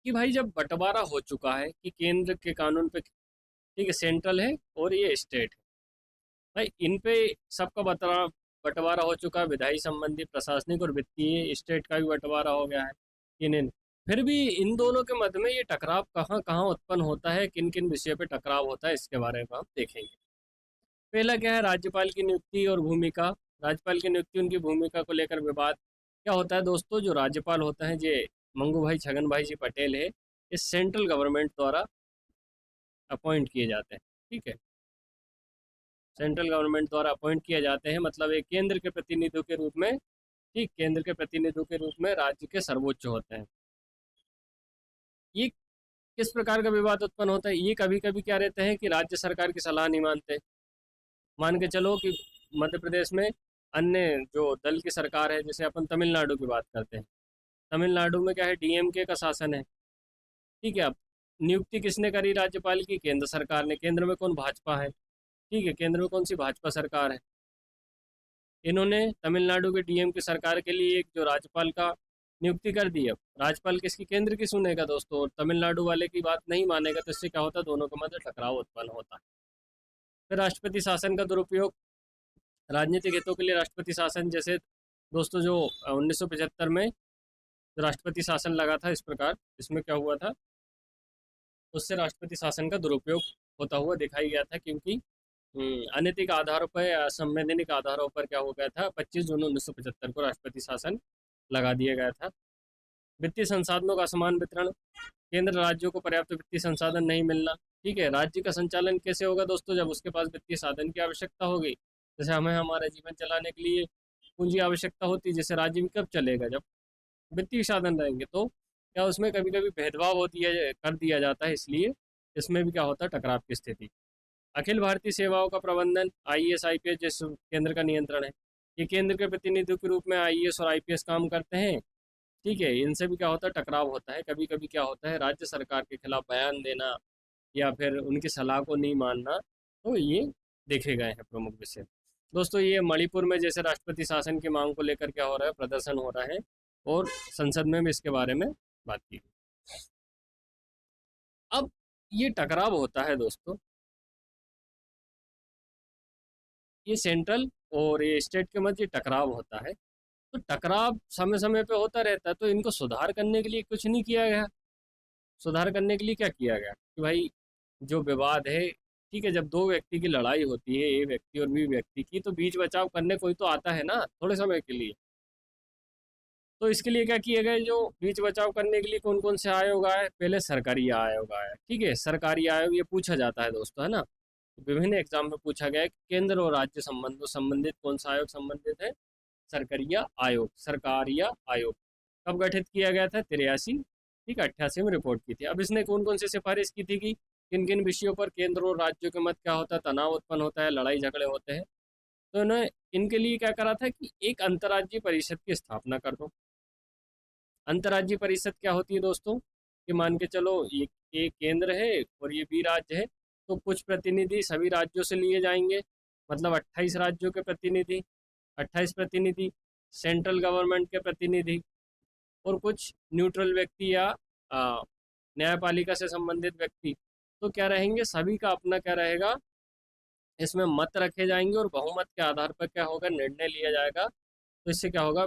कि भाई जब बंटवारा हो चुका है कि केंद्र के कानून पे, ठीक है, सेंट्रल है और ये स्टेट है, भाई इन पे सबका बंटवारा हो चुका है, विधायी संबंधी, प्रशासनिक और वित्तीय, स्टेट का भी बंटवारा हो गया है इन फिर भी इन दोनों के मध्य में ये टकराव कहाँ कहाँ उत्पन्न होता है, किन किन विषयों पे टकराव होता है, इसके बारे में हम देखेंगे। पहला क्या है, राज्यपाल की नियुक्ति और भूमिका। राज्यपाल की नियुक्ति, उनकी भूमिका को लेकर विवाद क्या होता है दोस्तों, जो राज्यपाल होता है ये मंगू भाई छगन भाई जी पटेल है, ये सेंट्रल गवर्नमेंट द्वारा अपॉइंट किए जाते हैं। ठीक है, सेंट्रल गवर्नमेंट द्वारा अपॉइंट किए जाते हैं, मतलब एक केंद्र के प्रतिनिधियों के रूप में। ठीक, केंद्र के प्रतिनिधियों के रूप में राज्य के सर्वोच्च होते हैं। ये किस प्रकार का विवाद उत्पन्न होता है? ये कभी कभी क्या रहते हैं कि राज्य सरकार की सलाह नहीं मानते। मान के चलो कि मध्य प्रदेश में अन्य जो दल की सरकार है, जैसे अपन तमिलनाडु की बात करते हैं, तमिलनाडु में क्या है, डीएमके का शासन है। ठीक है, अब नियुक्ति किसने करी राज्यपाल की? केंद्र सरकार ने। केंद्र में कौन? भाजपा है। ठीक है, केंद्र में कौन सी? भाजपा सरकार है। इन्होंने तमिलनाडु के डीएम की सरकार के लिए एक जो राज्यपाल का नियुक्ति कर दी। अब राज्यपाल किसकी? केंद्र की सुनेगा दोस्तों, और तमिलनाडु वाले की बात नहीं मानेगा, तो इससे क्या होता है, दोनों के मध्य टकराव उत्पन्न होता है। फिर राष्ट्रपति शासन का दुरुपयोग, राजनीतिक हितों के लिए राष्ट्रपति शासन, जैसे दोस्तों जो 1975 में राष्ट्रपति शासन लगा था इस प्रकार, इसमें क्या हुआ था, उससे राष्ट्रपति शासन का दुरुपयोग होता हुआ दिखाई गया था, क्योंकि अनैतिक आधारों पर या असंवैधानिक आधारों पर क्या हो गया था, 25 जून 1975 को राष्ट्रपति शासन लगा दिया गया था। वित्तीय संसाधनों का असमान वितरण, केंद्र राज्यों को पर्याप्त वित्तीय संसाधन नहीं मिलना। ठीक है, राज्य का संचालन कैसे होगा दोस्तों? जब उसके पास वित्तीय साधन की आवश्यकता होगी। जैसे हमें हमारा जीवन चलाने के लिए पूंजी आवश्यकता होती है, जैसे राज्य भी कब चलेगा? जब वित्तीय साधन रहेंगे। तो क्या उसमें कभी कभी भेदभाव होती है, कर दिया जाता है, इसलिए इसमें भी क्या होता है, टकराव की स्थिति। अखिल भारतीय सेवाओं का प्रबंधन, आईएएस आईपीएस जिस केंद्र का नियंत्रण है, ये केंद्र के प्रतिनिधियों के रूप में आईएएस और आईपीएस काम करते हैं। ठीक है, इनसे भी क्या होता है, टकराव होता है। कभी कभी क्या होता है, राज्य सरकार के खिलाफ बयान देना या फिर उनकी सलाह को नहीं मानना, तो ये देखे गए हैं प्रमुख विषय। दोस्तों, ये मणिपुर में जैसे राष्ट्रपति शासन की मांग को लेकर क्या हो रहा है, प्रदर्शन हो रहा है, और संसद में भी इसके बारे में बात की गई। अब ये टकराव होता है दोस्तों, ये सेंट्रल और ये स्टेट के मध्य टकराव होता है। तो टकराव समय समय पे होता रहता है, तो इनको सुधार करने के लिए कुछ नहीं किया गया। सुधार करने के लिए क्या किया गया कि भाई जो विवाद है, ठीक है, जब दो व्यक्ति की लड़ाई होती है, ए व्यक्ति और बी व्यक्ति की, तो बीच बचाव करने कोई तो आता है ना, थोड़े समय के लिए। तो इसके लिए क्या किया गया, जो बीच बचाव करने के लिए कौन कौन से आयोग आए? पहले सरकारी आयोग आया। ठीक है, सरकारी आयोग ये पूछा जाता है दोस्तों, है ना, विभिन्न एग्जाम में पूछा गया है कि केंद्र और राज्य संबंधों संबंधित कौन सा आयोग संबंधित है? सरकारिया आयोग, सरकारिया आयोग। कब गठित किया गया था? 83, ठीक, 88 में रिपोर्ट की थी। अब इसने कौन कौन सी सिफारिश की थी कि किन किन विषयों पर केंद्र और राज्यों के मध्य क्या होता है, तनाव उत्पन्न होता है, लड़ाई झगड़े होते हैं। तो इन्होंने इनके लिए क्या करा था कि एक अंतर्राज्यीय परिषद की स्थापना कर दो। अंतर्राज्यीय परिषद क्या होती है दोस्तों, कि मान के चलो ये केंद्र है और ये भी राज्य है, तो कुछ प्रतिनिधि सभी राज्यों से लिए जाएंगे, मतलब 28 राज्यों के प्रतिनिधि, 28 प्रतिनिधि, सेंट्रल गवर्नमेंट के प्रतिनिधि, और कुछ न्यूट्रल व्यक्ति या आ, न्यायपालिका से संबंधित व्यक्ति। तो क्या रहेंगे, सभी का अपना क्या रहेगा, इसमें मत रखे जाएंगे, और बहुमत के आधार पर क्या होगा, निर्णय लिया जाएगा। तो इससे क्या होगा,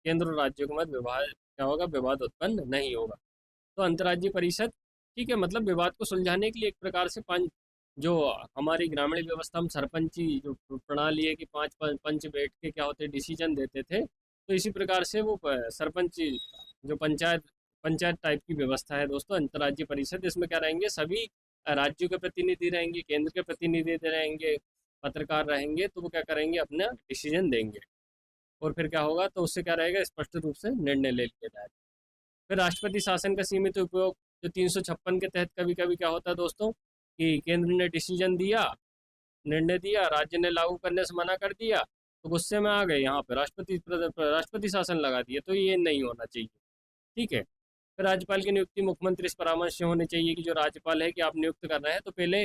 केंद्र और राज्यों के मध्य विवाद क्या होगा, विवाद उत्पन्न नहीं होगा। तो अंतर्राज्यीय परिषद, ठीक है, मतलब विवाद को सुलझाने के लिए एक प्रकार से पंच, जो हमारी ग्रामीण व्यवस्था में सरपंची जो प्रणाली है कि पांच पंच बैठ के क्या होते, डिसीजन देते थे, तो इसी प्रकार से वो सरपंची जो पंचायत पंचायत टाइप की व्यवस्था है दोस्तों, अंतर्राज्यीय परिषद। इसमें क्या रहेंगे, सभी राज्यों के प्रतिनिधि रहेंगे, केंद्र के प्रतिनिधि रहेंगे, पत्रकार रहेंगे, तो वो क्या करेंगे, अपना डिसीजन देंगे, और फिर क्या होगा, तो उससे क्या रहेगा, स्पष्ट रूप से निर्णय ले लिया जाएगा। फिर राष्ट्रपति शासन का सीमित उपयोग, जो 356 के तहत कभी कभी क्या होता है दोस्तों, कि केंद्र ने डिसीजन दिया, निर्णय दिया, राज्य ने लागू करने से मना कर दिया, तो गुस्से में आ गए, यहाँ पे राष्ट्रपति शासन लगा दिया, तो ये नहीं होना चाहिए। ठीक है, फिर राज्यपाल की नियुक्ति मुख्यमंत्री से परामर्श से होनी चाहिए, कि जो राज्यपाल है कि आप नियुक्त कर रहे हैं, तो पहले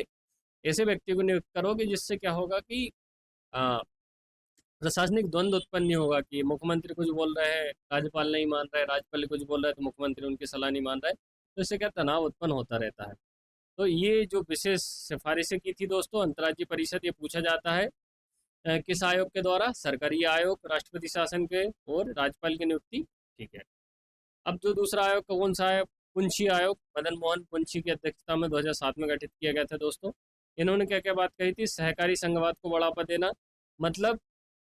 ऐसे व्यक्ति को नियुक्त करोगे जिससे क्या होगा कि प्रशासनिक द्वंद्व उत्पन्न नहीं होगा, कि मुख्यमंत्री कुछ बोल रहे हैं, राज्यपाल नहीं मान रहा है, राज्यपाल कुछ बोल रहा है तो मुख्यमंत्री उनकी सलाह नहीं मान रहा है, तो इससे क्या तनाव उत्पन्न होता रहता है। तो ये जो विशेष सिफारिशें की थी दोस्तों अंतर्राज्यीय परिषद, ये पूछा जाता है किस आयोग के द्वारा? सरकारी आयोग, राष्ट्रपति शासन के और राज्यपाल की नियुक्ति। ठीक है, अब जो दूसरा आयोग कौन सा है? पुंछी आयोग, मदन मोहन पुंछी की अध्यक्षता में 2007 में गठित किया गया था दोस्तों। इन्होंने क्या क्या बात कही थी? सहकारी संघवाद को बढ़ावा देना, मतलब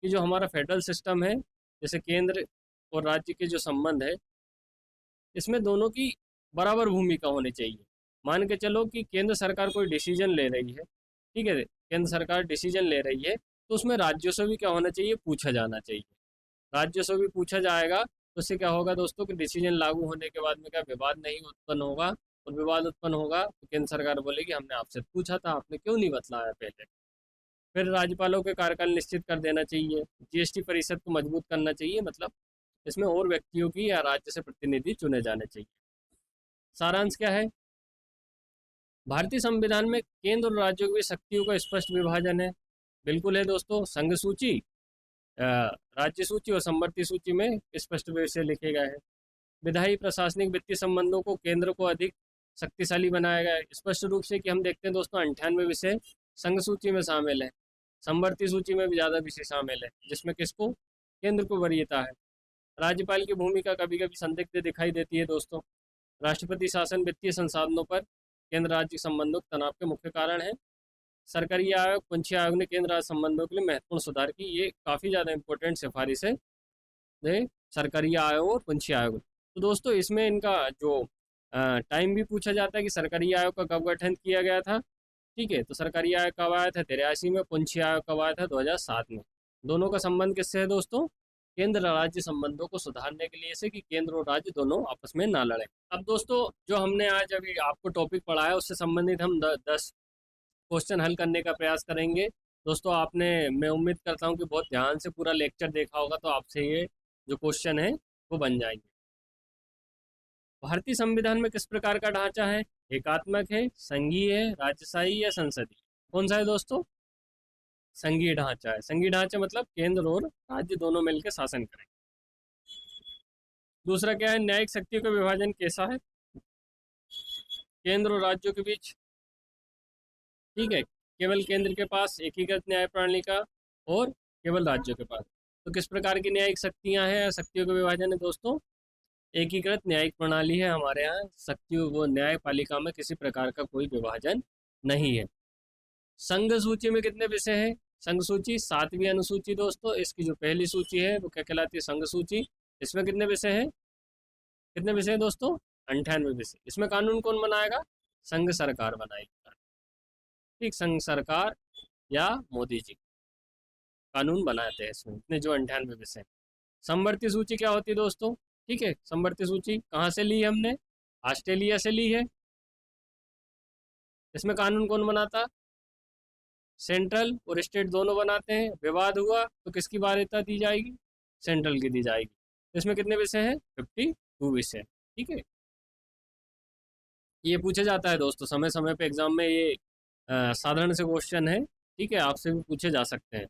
कि जो हमारा फेडरल सिस्टम है, जैसे केंद्र और राज्य के जो संबंध है, इसमें दोनों की बराबर भूमिका होनी चाहिए। मान के चलो कि केंद्र सरकार कोई डिसीजन ले रही है, ठीक है, केंद्र सरकार डिसीजन ले रही है, तो उसमें राज्यों से भी क्या होना चाहिए, पूछा जाना चाहिए। राज्यों से भी पूछा जाएगा तो उससे क्या होगा दोस्तों कि डिसीजन लागू होने के बाद में क्या विवाद नहीं उत्पन्न होगा, और विवाद उत्पन्न होगा तो केंद्र सरकार बोलेगी हमने आपसे पूछा था, आपने क्यों नहीं बतलाया पहले। फिर राज्यपालों के कार्यकाल निश्चित कर देना चाहिए। जीएसटी परिषद को मजबूत करना चाहिए, मतलब इसमें और व्यक्तियों की या राज्य से प्रतिनिधि चुने जाने चाहिए। सारांश क्या है, भारतीय संविधान में केंद्र और राज्यों की शक्तियों का स्पष्ट विभाजन है। बिल्कुल है दोस्तों। संघ सूची, राज्य सूची और समवर्ती सूची में स्पष्ट रूप से लिखे गए हैं। विधायी, प्रशासनिक, वित्तीय संबंधों को केंद्र को अधिक शक्तिशाली बनाया गया है। स्पष्ट रूप से कि हम देखते हैं दोस्तों 98 विषय संघ सूची में शामिल है, समवर्ती सूची में भी ज़्यादा विषय शामिल है, जिसमें किसको, केंद्र को वरीयता है। राज्यपाल की भूमिका कभी कभी संदिग्ध दिखाई देती है दोस्तों। राष्ट्रपति शासन वित्तीय संसाधनों पर केंद्र राज्य संबंधों के तनाव के मुख्य कारण है। सरकारी आयोग, पंछी आयोग ने केंद्र राज्य संबंधों के लिए महत्वपूर्ण सुधार की। ये काफ़ी ज़्यादा इंपॉर्टेंट सिफारिश है सरकारी आयोग और पंछी आयोग। तो दोस्तों इसमें इनका जो टाइम भी पूछा जाता है कि सरकारी आयोग का कब गठन किया गया था। ठीक है, तो सरकारी आयोग कब आया था, 83 में। पंछी आयोग कब आया था, 2007 में। दोनों का संबंध किससे है दोस्तों, केंद्र राज्य संबंधों को सुधारने के लिए से कि केंद्र और राज्य दोनों आपस में ना लड़े। अब दोस्तों जो हमने आज अभी आपको टॉपिक पढ़ाया उससे संबंधित हम 10 क्वेश्चन हल करने का प्रयास करेंगे। दोस्तों आपने, मैं उम्मीद करता हूँ कि बहुत ध्यान से पूरा लेक्चर देखा होगा, तो आपसे ये जो क्वेश्चन है वो बन जाएंगे। भारतीय संविधान में किस प्रकार का ढांचा है, एकात्मक है, संघीय है, राजशाही या संसदीय। कौन सा है दोस्तों, संघीय ढांचा है। संघीय ढांचा मतलब केंद्र और राज्य दोनों मिलकर शासन करें। दूसरा क्या है, न्यायिक शक्तियों का विभाजन कैसा है, केंद्र और राज्यों के बीच। ठीक है, केवल केंद्र के पास एकीकृत न्याय प्रणाली का और केवल राज्यों के पास। तो किस प्रकार की न्यायिक शक्तियां हैं, शक्तियों का विभाजन है दोस्तों, एकीकृत न्यायिक प्रणाली है हमारे यहाँ। शक्तियों, वो न्यायपालिका में किसी प्रकार का कोई विभाजन नहीं है। संघ सूची में कितने विषय हैं, संघ सूची 7वीं अनुसूची दोस्तों, इसकी जो पहली सूची है वो क्या कहलाती है, संघ सूची। इसमें कितने विषय हैं, कितने विषय हैं दोस्तों, 98 विषय। इसमें कानून कौन बनाएगा, संघ सरकार बनाएगी। ठीक, संघ सरकार या मोदी जी कानून बनाते हैं इसमें, इतने जो 98 विषय। समवर्ती सूची क्या होती है दोस्तों, ठीक है, समवर्ती सूची कहाँ से ली है हमने, ऑस्ट्रेलिया से ली है। इसमें कानून कौन बनाता, सेंट्रल और स्टेट दोनों बनाते हैं। विवाद हुआ तो किसकी वरीयता दी जाएगी, सेंट्रल की दी जाएगी। इसमें कितने विषय हैं, 52 विषय। ठीक है, ये पूछा जाता है दोस्तों समय समय पे एग्जाम में, ये साधारण से क्वेश्चन है। ठीक है, आपसे भी पूछे जा सकते हैं।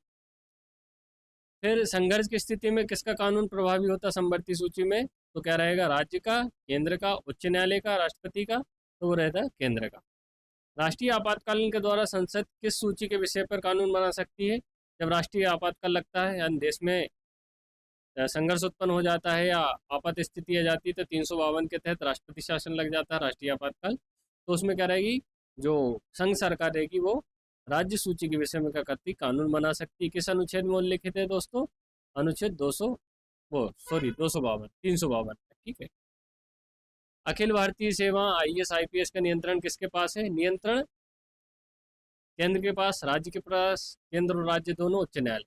फिर संघर्ष की स्थिति में किसका कानून प्रभावी होता है समवर्ती सूची में, तो क्या रहेगा, राज्य का, केंद्र का, उच्च न्यायालय का, राष्ट्रपति का। तो वो रहता है केंद्र का। राष्ट्रीय आपातकालीन के द्वारा संसद किस सूची के विषय पर कानून बना सकती है, जब राष्ट्रीय आपातकाल लगता है या देश में संघर्ष उत्पन्न हो जाता है या आपात स्थिति आ जाती है, तो 352 के तहत राष्ट्रपति शासन लग जाता है, राष्ट्रीय आपातकाल। तो उसमें क्या रहेगी, जो संघ सरकार रहेगी वो राज्य सूची के विषय में क्या करती, कानून बना सकती। किस अनुच्छेद में उल्लिखित है दोस्तों, अनुच्छेद 200, वो सॉरी 252, 352। ठीक है, अखिल भारतीय सेवा IAS IPS का नियंत्रण किसके पास है, नियंत्रण केंद्र के पास, राज्य के पास, केंद्र और राज्य दोनों, उच्च न्यायालय।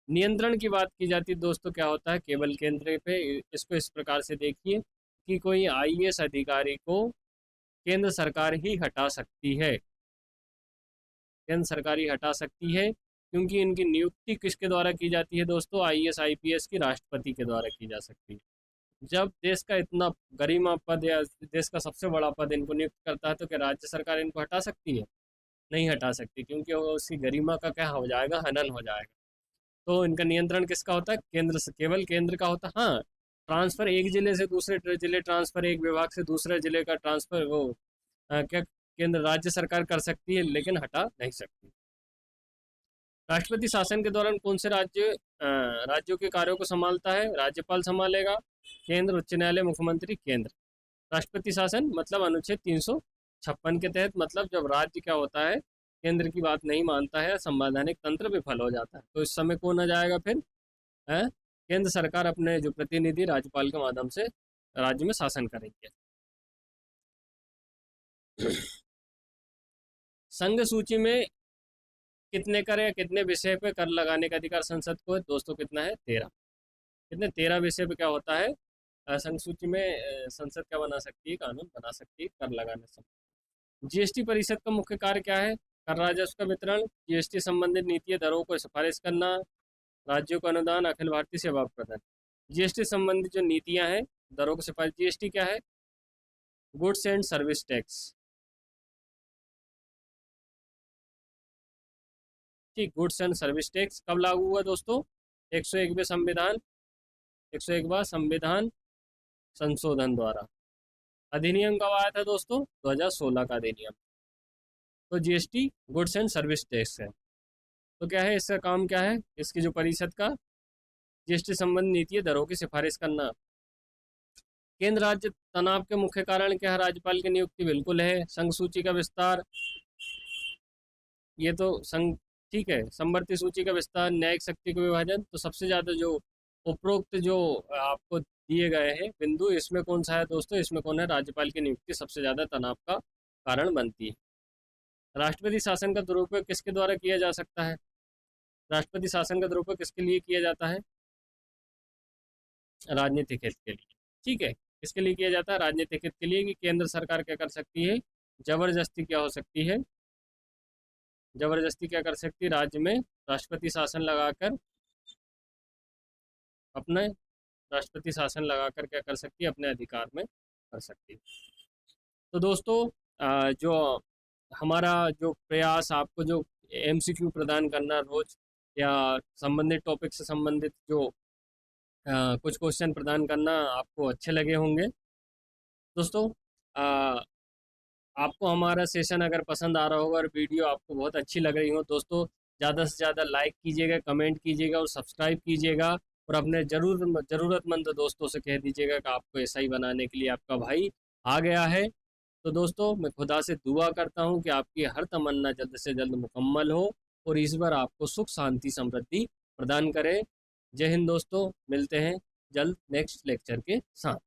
नियंत्रण की बात की जाती है दोस्तों, क्या होता है, केवल केंद्र पे। इसको इस प्रकार से देखिए कि कोई IAS अधिकारी को केंद्र सरकार ही हटा सकती है, केंद्र सरकार ही हटा सकती है, क्योंकि इनकी नियुक्ति किसके द्वारा की जाती है दोस्तों, IAS IPS की राष्ट्रपति के द्वारा की जा सकती है। जब देश का इतना गरिमा पद या देश का सबसे बड़ा पद इनको नियुक्त करता है, तो क्या राज्य सरकार इनको हटा सकती है, नहीं हटा सकती, क्योंकि वो उसकी गरिमा का क्या हो जाएगा, हनन हो जाएगा। तो इनका नियंत्रण किसका होता है, केंद्र से, केवल केंद्र का होता है। हाँ, ट्रांसफर एक जिले से दूसरे जिले ट्रांसफर, एक विभाग से दूसरे जिले का ट्रांसफर, वो क्या केंद्र राज्य सरकार कर सकती है, लेकिन हटा नहीं सकती। राष्ट्रपति शासन के दौरान कौन से राज्यों के कार्यों को संभालता है, राज्यपाल संभालेगा, केंद्र, उच्च न्यायालय, मुख्यमंत्री, केंद्र। राष्ट्रपति शासन मतलब अनुच्छेद 356 के तहत, मतलब जब राज्य क्या होता है, केंद्र की बात नहीं मानता है, संवैधानिक तंत्र विफल हो जाता है, तो इस समय कौन आ जाएगा फिर, है केंद्र सरकार अपने जो प्रतिनिधि राज्यपाल के माध्यम से राज्य में शासन करेंगे। संघ सूची में कितने कर या कितने विषय पे कर लगाने का अधिकार संसद को है दोस्तों? कितना है? 13। कितने? 13 विषय पे क्या होता है? संघ सूची में संसद क्या बना सकती है? कानून बना सकती है कर लगाने से। जीएसटी परिषद का मुख्य कार्य क्या है? कर राजस्व का वितरण, जीएसटी संबंधित नीतियां दरों को सिफारिश करना, राज्यों को अनुदान, अखिल भारतीय सेवा प्रदान। जीएसटी संबंधित जो नीतियां हैं, दरों को सिफारिश। जीएसटी क्या है? Goods and service tax. ठीक, गुड्स एंड सर्विस टैक्स कब लागू हुआ दोस्तों? 101वें संविधान 101वां संविधान संशोधन द्वारा। अधिनियम कब आया था दोस्तों? 2016 का अधिनियम। तो GST goods and service tax है। तो क्या है इसका काम? क्या है इसकी जो परिषद का? जीएसटी संबंधी नीति दरों की सिफारिश करना। केंद्र राज्य तनाव के मुख्य कारण क्या है? राज्यपाल की नियुक्ति बिल्कुल है। संघ सूची का विस्तार, ये तो संघ, ठीक है। संवर्ती सूची का विस्तार, न्यायिक शक्ति का विभाजन। तो सबसे ज़्यादा जो उपरोक्त जो आपको दिए गए हैं बिंदु, इसमें कौन सा है दोस्तों? इसमें कौन है? राज्यपाल की नियुक्ति सबसे ज़्यादा तनाव का कारण बनती है। राष्ट्रपति शासन का दुरुपयोग किसके द्वारा किया जा सकता है? राष्ट्रपति शासन का दुरुपयोग किसके लिए किया जाता है? राजनीतिक हित के लिए। ठीक है, किसके लिए किया जाता है? राजनीतिक हित के लिए। कि केंद्र सरकार क्या कर सकती है? जबरदस्ती क्या हो सकती है? जबरदस्ती क्या कर सकती है? राज्य में राष्ट्रपति शासन लगाकर अपने राष्ट्रपति शासन लगाकर क्या कर सकती है? अपने अधिकार में कर सकती है। तो दोस्तों जो हमारा जो प्रयास आपको जो एमसीक्यू प्रदान करना रोज, या संबंधित टॉपिक से संबंधित जो कुछ क्वेश्चन प्रदान करना आपको अच्छे लगे होंगे दोस्तों। आपको हमारा सेशन अगर पसंद आ रहा हो और वीडियो आपको बहुत अच्छी लग रही हो दोस्तों, ज़्यादा से ज़्यादा लाइक कीजिएगा, कमेंट कीजिएगा और सब्सक्राइब कीजिएगा। और अपने ज़रूरतमंद दोस्तों से कह दीजिएगा कि आपको ऐसा ही बनाने के लिए आपका भाई आ गया है। तो दोस्तों मैं खुदा से दुआ करता हूँ कि आपकी हर तमन्ना जल्द से जल्द मुकम्मल हो और ईश्वर आपको सुख शांति समृद्धि प्रदान करे। जय हिंद दोस्तों, मिलते हैं जल्द नेक्स्ट लेक्चर के साथ।